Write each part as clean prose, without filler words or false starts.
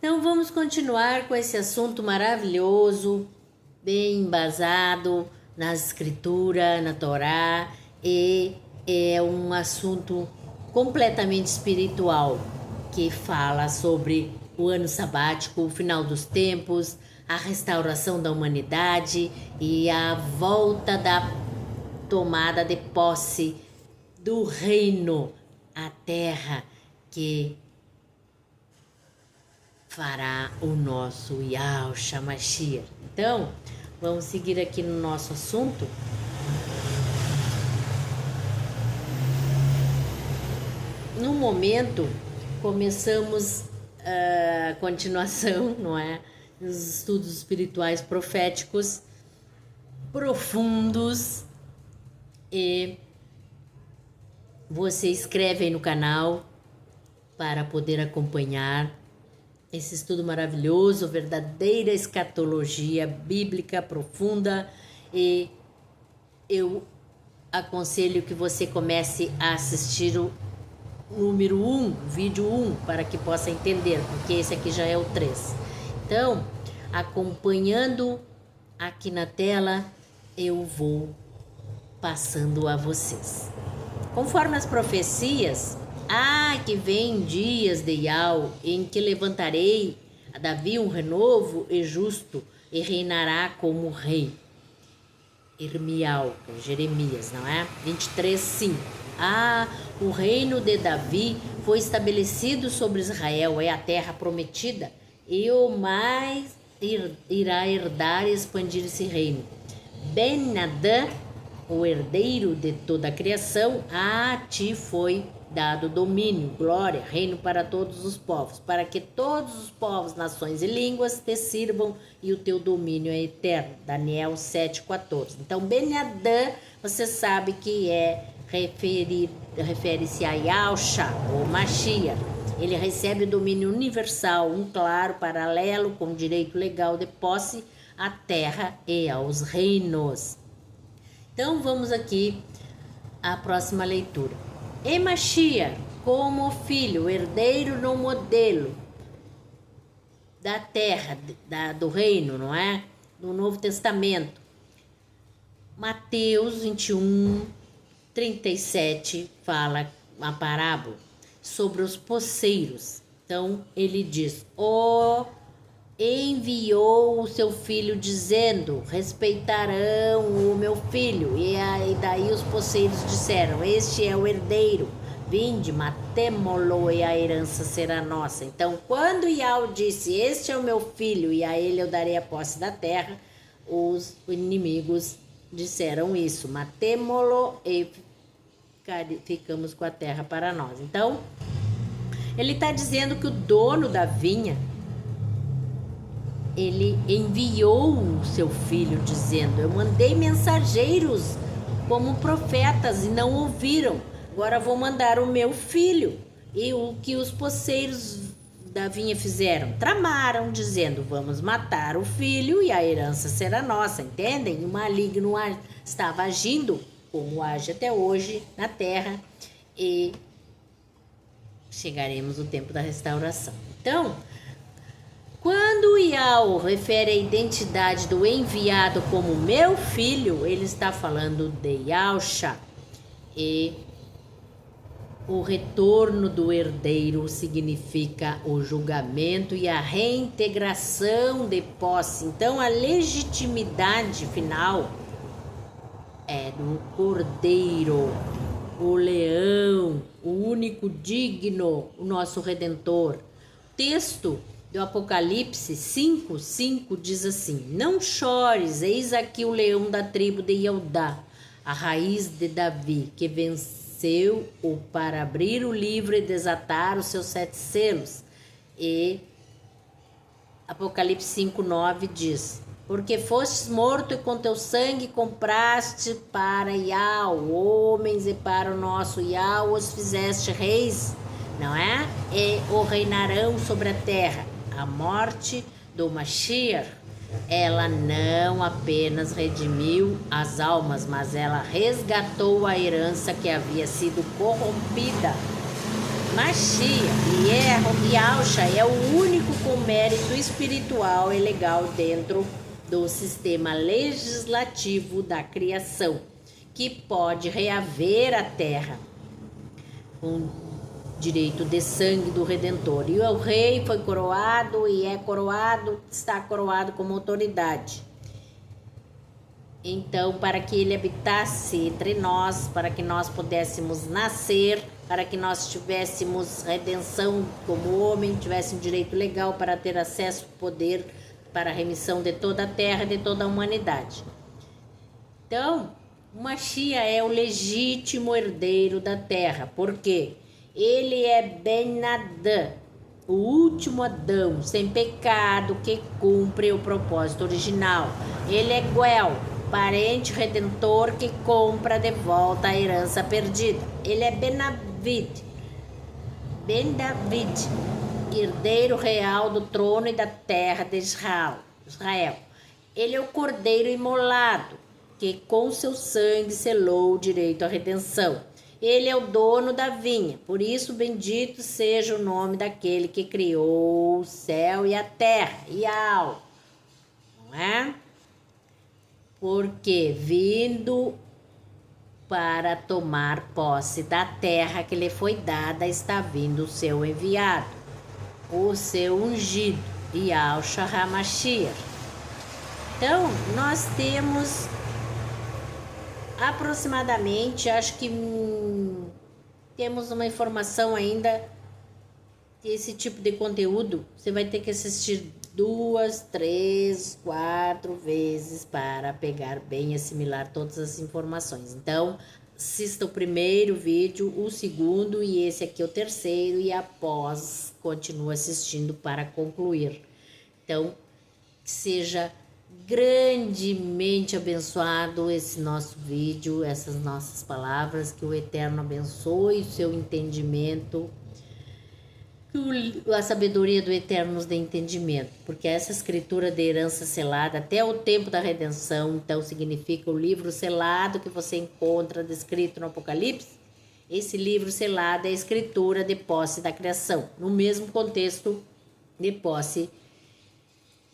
Então vamos continuar com esse assunto maravilhoso, bem embasado na escritura, na Torá, e é um assunto completamente espiritual, que fala sobre o ano sabático, o final dos tempos, a restauração da humanidade e a volta da tomada de posse do reino, a terra que fará o nosso Yahushua Mashiach. Então, vamos seguir aqui no nosso assunto. No momento, começamos a continuação, não é? Os estudos espirituais proféticos profundos, e você inscreve aí no canal para poder acompanhar esse estudo maravilhoso, verdadeira escatologia bíblica profunda, e eu aconselho que você comece a assistir o número 1, vídeo 1, para que possa entender, porque esse aqui já é o 3. Então, acompanhando aqui na tela, eu vou passando a vocês. Conforme as profecias, que vem dias de Yahweh, em que levantarei a Davi um renovo e justo, e reinará como rei. Irmial, Jeremias, não é? 23:5. O reino de Davi foi estabelecido sobre Israel, é a terra prometida, e o mais irá herdar e expandir esse reino. Ben-Adã, o herdeiro de toda a criação, a ti foi dado domínio, glória, reino para todos os povos, para que todos os povos, nações e línguas te sirvam, e o teu domínio é eterno. Daniel 7:14. Então, Ben-Adã, você sabe que refere-se a Yahushua, ou Mashiach. Ele recebe o domínio universal, um claro paralelo com direito legal de posse à terra e aos reinos. Então, vamos aqui à próxima leitura. E Mashiach, como filho, herdeiro no modelo da terra, do reino, não é? No Novo Testamento. Mateus 21:37 fala uma parábola sobre os poceiros. Então, ele diz: enviou o seu filho dizendo: respeitarão o meu filho. E daí os poceiros disseram: este é o herdeiro, vinde, matemo-lo e a herança será nossa. Então, quando Yahweh disse: este é o meu filho e a ele eu darei a posse da terra, os inimigos disseram isso: matemo-lo e ficamos com a terra para nós. Então, ele está dizendo que o dono da vinha, ele enviou o seu filho dizendo: eu mandei mensageiros como profetas e não ouviram, agora vou mandar o meu filho. E o que os poceiros da vinha fizeram? Tramaram, dizendo: vamos matar o filho e a herança será nossa. Entendem? O maligno estava agindo como age até hoje na terra, e chegaremos no tempo da restauração. Então, quando Yahweh refere a identidade do enviado como meu filho, ele está falando de Yahushua. E o retorno do herdeiro significa o julgamento e a reintegração de posse. Então, a legitimidade final é do Cordeiro, o leão, o único digno, o nosso Redentor. Texto do Apocalipse 5:5 diz assim: não chores, eis aqui o leão da tribo de Eudá, a raiz de Davi, que venceu-o para abrir o livro e desatar os seus 7 selos. E Apocalipse 5:9 diz: porque fostes morto e com teu sangue compraste para Yahweh homens, e para o nosso Yahweh os fizeste reis, não é? E o reinarão sobre a terra. A morte do Mashiach, ela não apenas redimiu as almas, mas ela resgatou a herança que havia sido corrompida Mashiach e Yahushua é o único com mérito espiritual e legal dentro do sistema legislativo da criação, que pode reaver a terra com direito de sangue do Redentor. E o rei foi coroado e é coroado, está coroado como autoridade. Então, para que ele habitasse entre nós, para que nós pudéssemos nascer, para que nós tivéssemos redenção como homem, tivéssemos direito legal para ter acesso ao poder para a remissão de toda a terra e de toda a humanidade. Então, o Mashiach é o legítimo herdeiro da terra. Por quê? Ele é Ben Adão, o último Adão, sem pecado, que cumpre o propósito original. Ele é Goel, parente redentor que compra de volta a herança perdida. Ele é Ben David, herdeiro real do trono e da terra de Israel. Ele é o cordeiro imolado, que com seu sangue selou o direito à redenção. Ele é o dono da vinha, por isso bendito seja o nome daquele que criou o céu e a terra, Yahweh, não é? Porque vindo para tomar posse da terra que lhe foi dada, está vindo o seu enviado, o seu ungido, Yahushua HaMashiach. Então, nós temos aproximadamente, acho que temos uma informação ainda, esse tipo de conteúdo, você vai ter que assistir 2, 3, 4 vezes para pegar bem e assimilar todas as informações. Então, assista o primeiro vídeo, o segundo e esse aqui é o terceiro e após continue assistindo para concluir. Então, que seja grandemente abençoado esse nosso vídeo, essas nossas palavras, que o Eterno abençoe o seu entendimento, que a sabedoria do Eterno nos dê entendimento, porque essa escritura de herança selada até o tempo da redenção, então significa o livro selado que você encontra descrito no Apocalipse. Esse livro selado é a escritura de posse da criação, no mesmo contexto de posse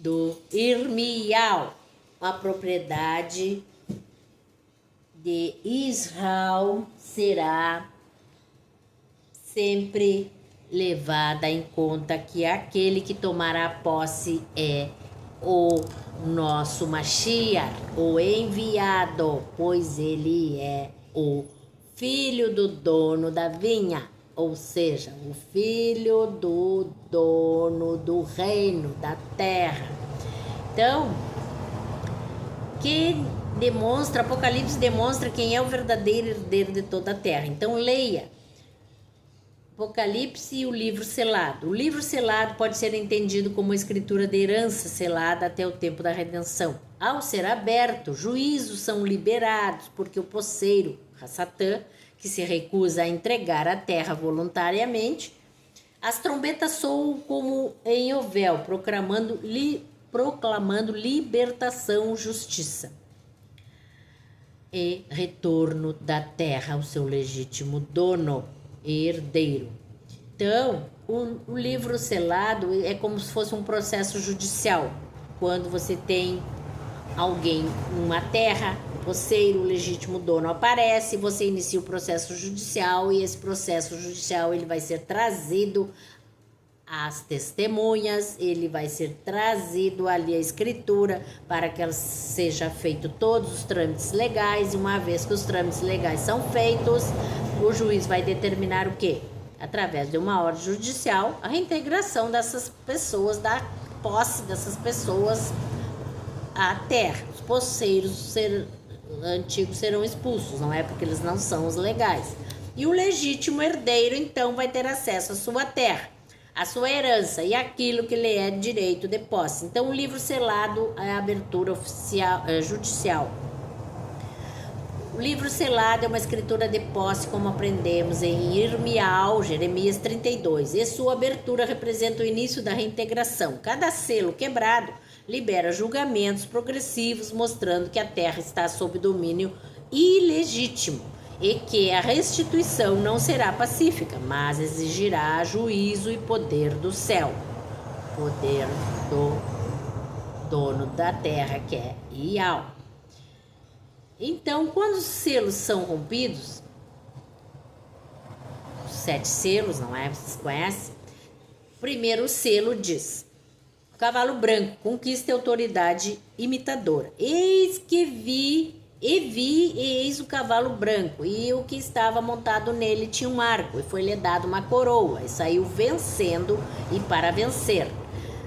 do Irmial, a propriedade de Israel será sempre levada em conta, que aquele que tomará posse é o nosso Mashiach, o enviado, pois ele é o filho do dono da vinha, ou seja, o filho do dono do reino, da terra. Então, que demonstra, Apocalipse demonstra quem é o verdadeiro herdeiro de toda a terra. Então, leia Apocalipse e o livro selado. O livro selado pode ser entendido como a escritura de herança selada até o tempo da redenção. Ao ser aberto, juízos são liberados, porque o posseiro, Satã, que se recusa a entregar a terra voluntariamente, as trombetas soam como em Ovel, proclamando libertação, justiça e retorno da terra ao seu legítimo dono e herdeiro. Então, o livro selado é como se fosse um processo judicial. Quando você tem alguém numa terra, o posseiro, o legítimo dono aparece, você inicia o processo judicial e esse processo judicial ele vai ser trazido às testemunhas, ele vai ser trazido ali a escritura para que seja feito todos os trâmites legais, e uma vez que os trâmites legais são feitos, o juiz vai determinar o quê? Através de uma ordem judicial, a reintegração dessas pessoas, da posse dessas pessoas à terra. Os posseiros antigos serão expulsos, não é porque eles não são os legais. E o legítimo herdeiro, então, vai ter acesso à sua terra, à sua herança e aquilo que lhe é direito de posse. Então, o livro selado é a abertura oficial, judicial. O livro selado é uma escritura de posse, como aprendemos em Irmial, Jeremias 32. E sua abertura representa o início da reintegração. Cada selo quebrado libera julgamentos progressivos, mostrando que a terra está sob domínio ilegítimo e que a restituição não será pacífica, mas exigirá juízo e poder do céu, poder do dono da terra, que é Iau. Então, quando os selos são rompidos, os 7 selos, não é? Vocês conhecem? Primeiro o selo diz: o cavalo branco conquista a autoridade imitadora. Eis que vi, eis o cavalo branco, e o que estava montado nele tinha um arco, e foi-lhe dado uma coroa, e saiu vencendo e para vencer.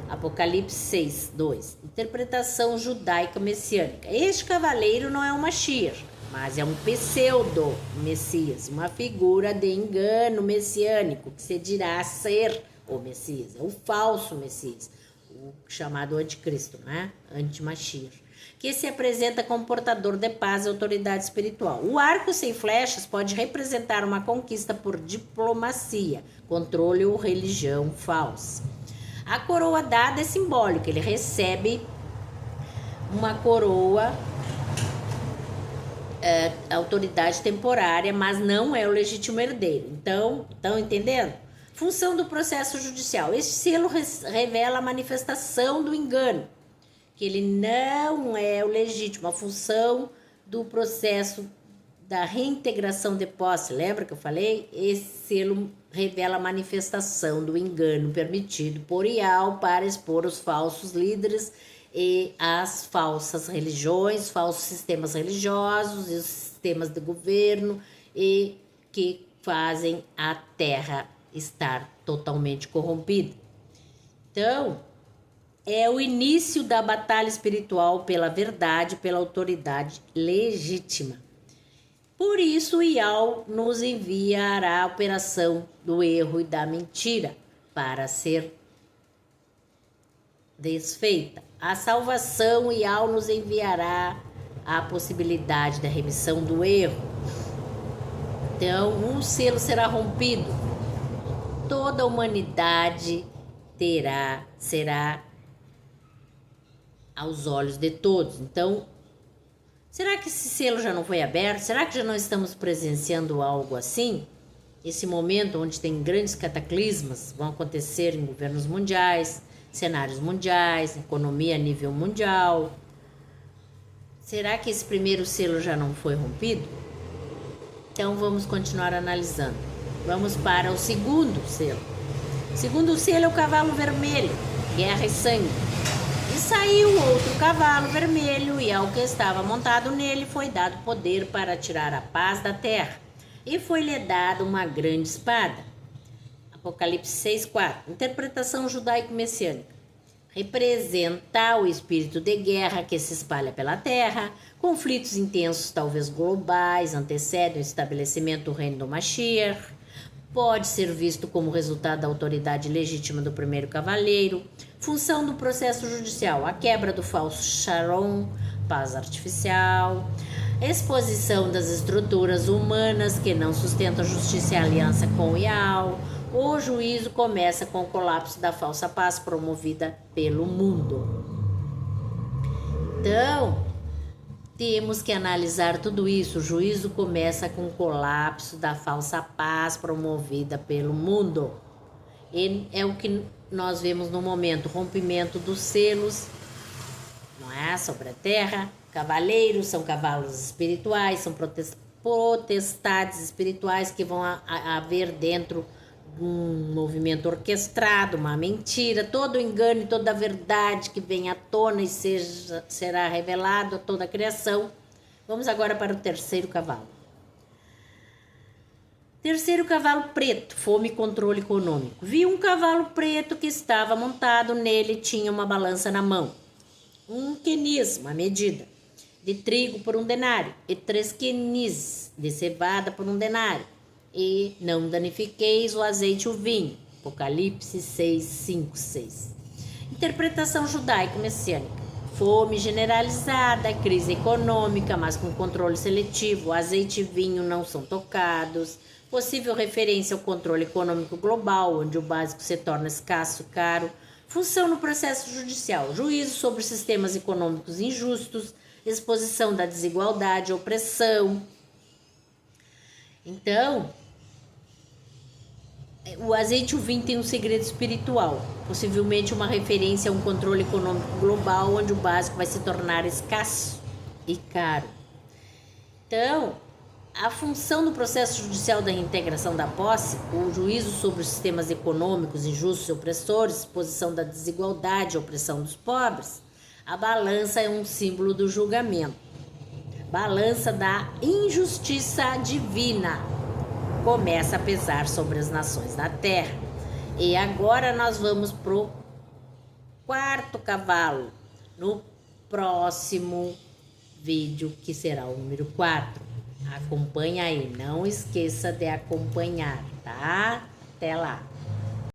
Apocalipse 6, 2. Interpretação judaica messiânica. Este cavaleiro não é um Mashiach, mas é um pseudo-messias, uma figura de engano messiânico, que se dirá ser o Messias, é o falso Messias, o chamado anticristo, né? Anti-Mashiach, que se apresenta como portador de paz e autoridade espiritual. O arco sem flechas pode representar uma conquista por diplomacia, controle ou religião falsa. A coroa dada é simbólica, ele recebe uma coroa, autoridade temporária, mas não é o legítimo herdeiro. Então, estão entendendo? Função do processo judicial. Este selo revela a manifestação do engano, que ele não é o legítimo. A função do processo da reintegração de posse, lembra que eu falei? Esse selo revela a manifestação do engano permitido por Iau para expor os falsos líderes e as falsas religiões, falsos sistemas religiosos e os sistemas de governo, e que fazem a terra estar totalmente corrompida. Então, é o início da batalha espiritual pela verdade, pela autoridade legítima. Por isso, Iau nos enviará a operação do erro e da mentira para ser desfeita. A salvação, Iau nos enviará a possibilidade da remissão do erro. Então, um selo será rompido. Toda a humanidade será aos olhos de todos. Então, será que esse selo já não foi aberto? Será que já não estamos presenciando algo assim? Esse momento onde tem grandes cataclismas vão acontecer em governos mundiais, cenários mundiais, economia a nível mundial. Será que esse primeiro selo já não foi rompido? Então vamos continuar analisando. Vamos para o segundo selo. O segundo selo é o cavalo vermelho, guerra e sangue. E saiu outro cavalo vermelho, e ao que estava montado nele foi dado poder para tirar a paz da terra, e foi-lhe dada uma grande espada. Apocalipse 6:4. Interpretação judaico-messiânica. Representa o espírito de guerra que se espalha pela terra. Conflitos intensos, talvez globais, antecedem o estabelecimento do reino do Mashiach. Pode ser visto como resultado da autoridade legítima do primeiro cavaleiro. Função do processo judicial: a quebra do falso Sharon, paz artificial. Exposição das estruturas humanas que não sustentam justiça e aliança com o Iau. O juízo começa com o colapso da falsa paz promovida pelo mundo. Então, temos que analisar tudo isso. O juízo começa com o colapso da falsa paz promovida pelo mundo. E é o que nós vemos no momento, rompimento dos selos, não é? Sobre a terra. Cavaleiros são cavalos espirituais, são potestades espirituais que vão haver dentro de um movimento orquestrado, uma mentira. Todo engano e toda a verdade que vem à tona e será revelado a toda a criação. Vamos agora para o terceiro cavalo. Terceiro cavalo preto, fome e controle econômico. Vi um cavalo preto que estava montado, nele tinha uma balança na mão. Um quenis, uma medida, de trigo por 1 denário, e 3 quenis de cevada por 1 denário. E não danifiqueis o azeite e o vinho. Apocalipse 6, 5, 6. Interpretação judaico-messiânica. Fome generalizada, crise econômica, mas com controle seletivo. Azeite e vinho não são tocados. Possível referência ao controle econômico global, onde o básico se torna escasso e caro. Função no processo judicial: juízo sobre sistemas econômicos injustos, exposição da desigualdade, opressão. Então, o azeite e o vinho têm um segredo espiritual, possivelmente uma referência a um controle econômico global, onde o básico vai se tornar escasso e caro. Então, a função do processo judicial da reintegração da posse, o juízo sobre os sistemas econômicos injustos e opressores, exposição da desigualdade e opressão dos pobres, a balança é um símbolo do julgamento. Balança da injustiça divina começa a pesar sobre as nações da terra. E agora nós vamos pro quarto cavalo, no próximo vídeo, que será o número 4. Acompanha aí, não esqueça de acompanhar, tá? Até lá!